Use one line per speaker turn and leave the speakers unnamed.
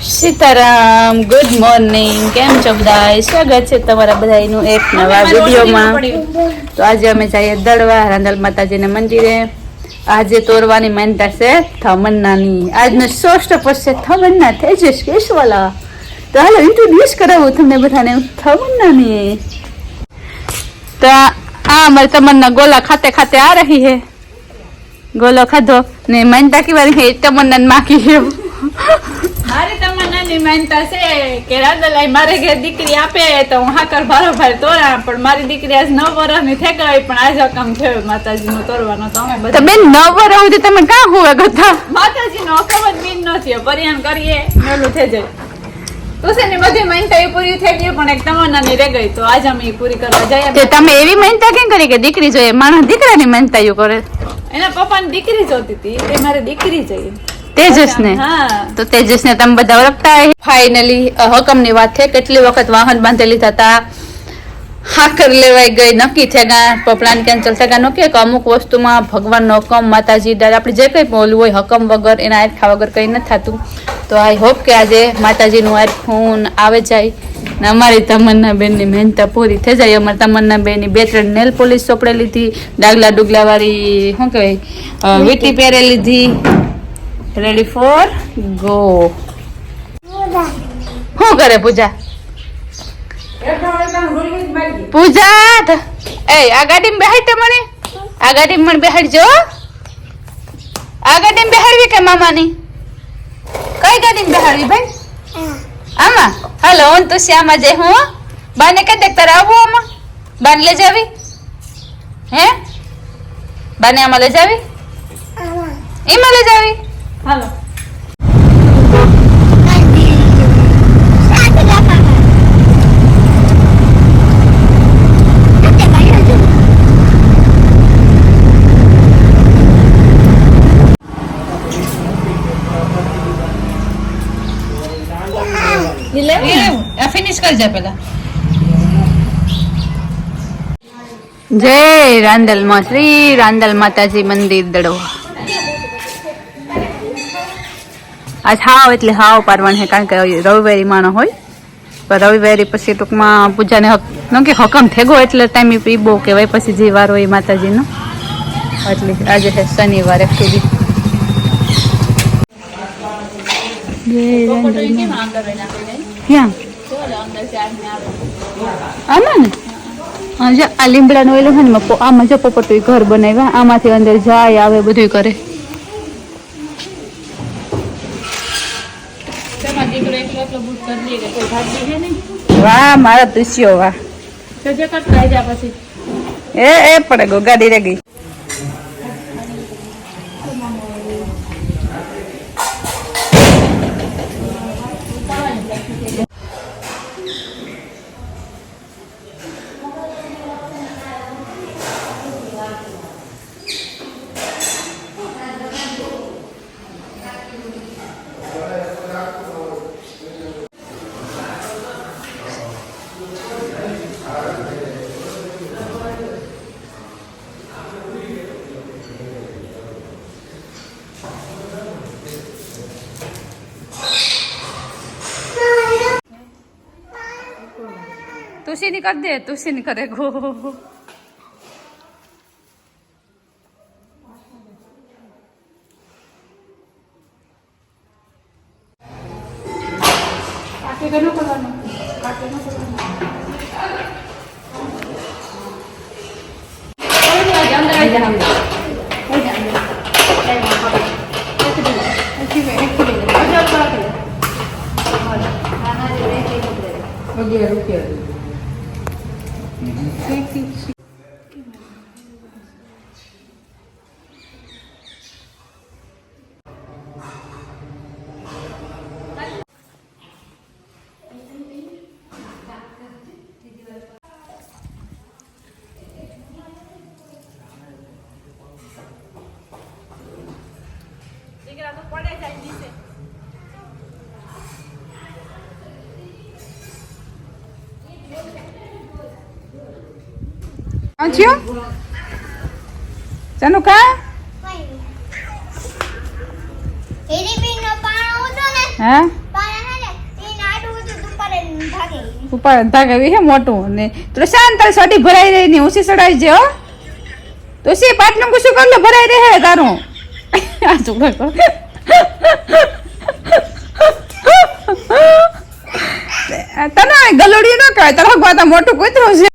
Sitaram, good morning. કેમ છો બધા? સ્વાગત છે તમારા બધાનું એક નવા વિડીયોમાં. તો આજે અમે જઈએ દળવા રાંદલ માતાજીના મંદિરે. આજે તોરવાની માનતા છે થમન્નાની. આજનો ષષ્ઠ પક્ષ છે થમન્ના તેજસ કેશવાલા. તો હાલો ઇન્ટ્રોડ્યુસ કરાવું તમને બધાને થમન્નાની. તો આ અમારી તમન્ના ગોલા ખાતે ખાતે આ રહી है. ગોલો ખાધો ને માનતા કેવાની है તમન્ના માખી है. મારી તમન્નાની માનતા છે કે રાંદલાઈ મારે ઘેર દીકરી આપે તો હું હાકર ભારોભાર તોરા, પણ મારી દીકરી આજ 9 વર્ષની થઈ ગઈ પણ આજ હકમ થયો માતાજીનો તોરવાનો. તો અમે બધા બેન 9 વર્ષ સુધી તમે કાં હોવે ગથા? માતાજીનો હકમ જ બીન નો થયો. પરિયાન કરીએ મેલું થઈ જાય તો છે ને બધી માનતા એ પૂરી થઈ ગઈ પણ એક તમન્નાની રહી ગઈ. તો આજ અમે પૂરી કરવા જઈએ. તે તમે એવી માનતા કેમ કરી કે દીકરી જોઈએ? માણસ દીકરાની માનતા યુ કરે. એના પપ્પાની દીકરી જોતી હતી, તે મારે દીકરી જોઈએ તેજસ ને. તો તેજસ ને તમે બધા ઓળખતા. ફાઇનલી હકમની વાત છે. કેટલી વખત વાહન બાંધેલી થતા, હાકર લેવાઈ ગઈ, નક્કી થઈ ગયા, પ્લાન કેન્સલ થઈ ગયા. નક્કી અમુક વસ્તુમાં ભગવાનનો હકમ, માતાજી આપણે જે કંઈ બોલવું હોય હકમ વગર એના આખા વગર કંઈ નથી થતું. તો આઈ હોપ કે આજે માતાજીનું આ ફોન આવે જાય ને અમારી તમન્ના બેનની મહેનત પૂરી થઈ જાય. અમારી તમન્ના બેનની 2-3 નેલ પોલીસ ચોપડે લીધી, ડાગલા ડુગલા વાળી શું કહેવાય વીટી પહેરે લીધી. Ready for go. શું કરે પૂજા? પૂજા એ આ ગાડીમાં બેહાડ તે મને. આ ગાડીમાં મને બેહાડજો. આ ગાડીમાં બેહાડવી કે મામાની? કઈ ગાડીમાં બેહાડવી ભાઈ? આમાં. હાલો હું તો શ્યામાં જઈ. હું બાને કઈ દેખ તારે આવું આમાં? બાને લઈ જાવી હે? બાને આમાં લઈ જાવી? એમાં લઈ જાવી? હાલો. ફિનિશ કરી જા પેલા. જય રાંદલમાં શ્રી રાંદલ માતાજી મંદિર દડવા. આજ હાવ એટલે હાવ પારવાનું છે કારણ કે રવિવારી માણો હોય. પણ રવિવારી પછી ટૂંકમાં પૂજાને કે હકમ થેગો એટલે ટાઈમે પીબો કહેવાય. પછી જે વાર હોય માતાજીનો એટલે આજે છે શનિવાર સુધી. ક્યાં આમાં ને આ લીમડાનું ઓલું છે ને આમાં જો પોપટું ઘર બનાવ્યા. આમાંથી અંદર જાય આવે બધું કરે. વાહ મારા દુષ્યો વાહ. એ પડે ગો ગાડી રે ગઈ. तुसी नहीं कर दे, तुसी नहीं करे गो. ચાલો કા હા ઉપાડ ભાગાવી હે મોટું ને તો શાંત તારી સોટી ભરાઈ રહી ને ઓછી સડાઈ જે હો તો સી પાટલું કુશું કરલો ભરાઈ રહે તારું આ છોકરા તને ગલોડિયું ન કહેવાય તારા ગોતા મોટું કૂતરું છે